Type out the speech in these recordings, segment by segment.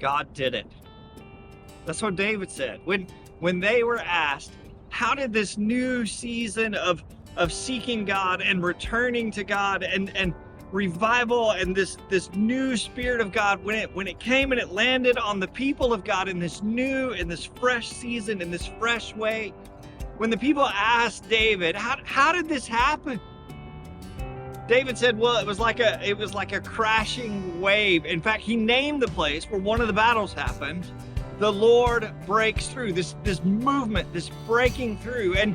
God did it. That's what David said. When they were asked, how did this new season of seeking God and returning to God and revival and this new spirit of God, when it came and it landed on the people of God in this fresh season, in this fresh way, when the people asked David, how did this happen? David said, well, it was like a crashing wave. In fact, he named the place where one of the battles happened. The Lord breaks through, this movement, this breaking through. And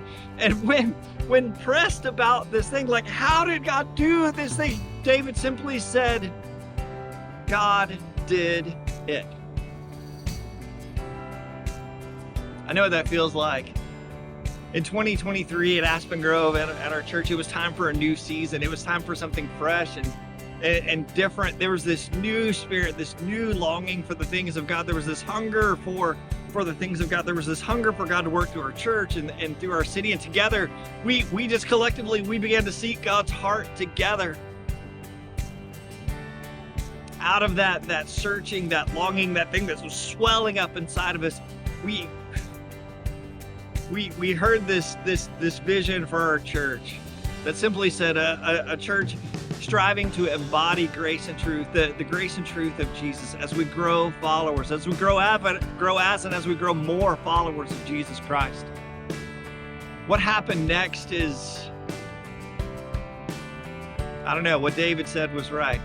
when pressed about this thing, like, how did God do this thing? David simply said, God did it. I know what that feels like. In 2023 at Aspen Grove, at our church, it was time for a new season. It was time for something fresh and different. There was this new spirit, this new longing for the things of God. There was this hunger for the things of God. There was this hunger for God to work through our church and through our city. And together, we just collectively, we began to seek God's heart together. Out of that searching, that longing, that thing that was swelling up inside of us, we heard this vision for our church that simply said a church striving to embody grace and truth, the grace and truth of Jesus as we grow followers, as we grow as and as we grow more followers of Jesus Christ. What happened next is, I don't know, what David said was right.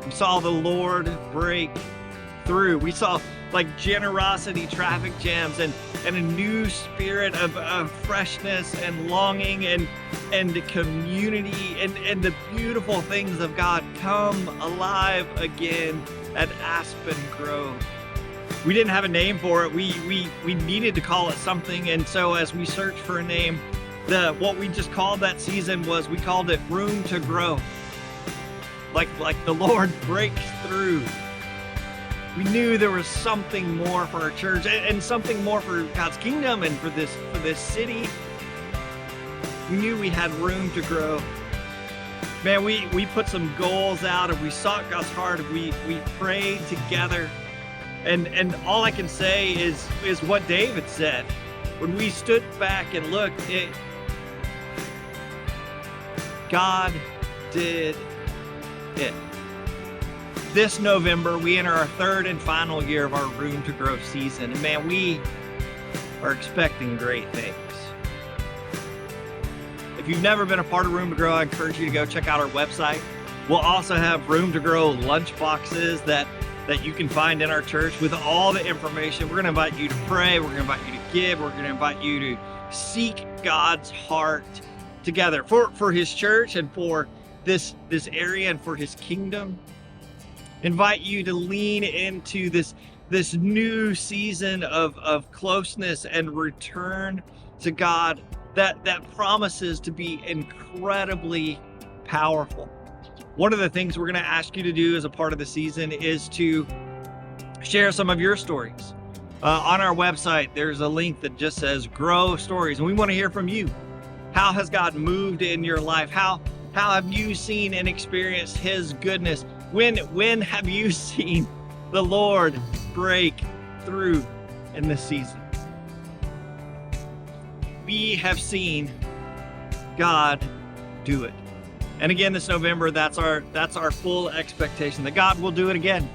We saw the Lord break through. We saw like generosity, traffic jams, and a new spirit of freshness and longing and community and the beautiful things of God come alive again at Aspen Grove. We didn't have a name for it. We needed to call it something, and so as we searched for a name, what we just called that season was, we called it Room to Grow. Like the Lord breaks through. We knew there was something more for our church and something more for God's kingdom and for this city. We knew we had room to grow. Man, we put some goals out and we sought God's heart and we prayed together. And all I can say is what David said. When we stood back and looked, God did it. This November, we enter our third and final year of our Room to Grow season. And man, we are expecting great things. If you've never been a part of Room to Grow, I encourage you to go check out our website. We'll also have Room to Grow lunch boxes that you can find in our church with all the information. We're going to invite you to pray. We're going to invite you to give. We're going to invite you to seek God's heart together for his church and for this area and for his kingdom. Invite you to lean into this new season of closeness and return to God that promises to be incredibly powerful. One of the things we're going to ask you to do as a part of the season is to share some of your stories. On our website, there's a link that just says Grow Stories, and we want to hear from you. How has God moved in your life? How have you seen and experienced his goodness? When have you seen the Lord break through in this season? We have seen God do it. And again, this November, that's our full expectation that God will do it again.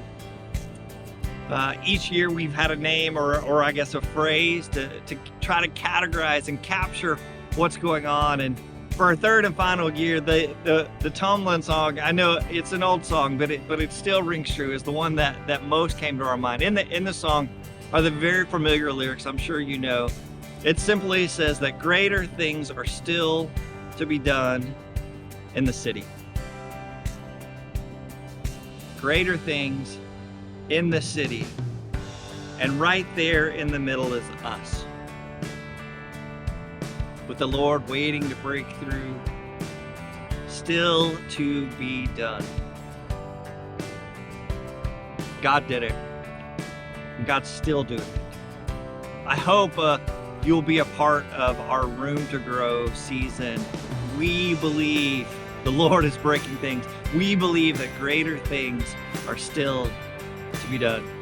Each year we've had a name or I guess a phrase to try to categorize and capture what's going on. And for our third and final year, the Tomlin song, I know it's an old song, but it still rings true, is the one that most came to our mind. In the song are the very familiar lyrics, I'm sure you know. It simply says that greater things are still to be done in the city. Greater things in the city. And right there in the middle is us, with the Lord waiting to break through, still to be done. God did it. And God's still doing it. I hope you'll be a part of our Room to Grow season. We believe the Lord is breaking things. We believe that greater things are still to be done.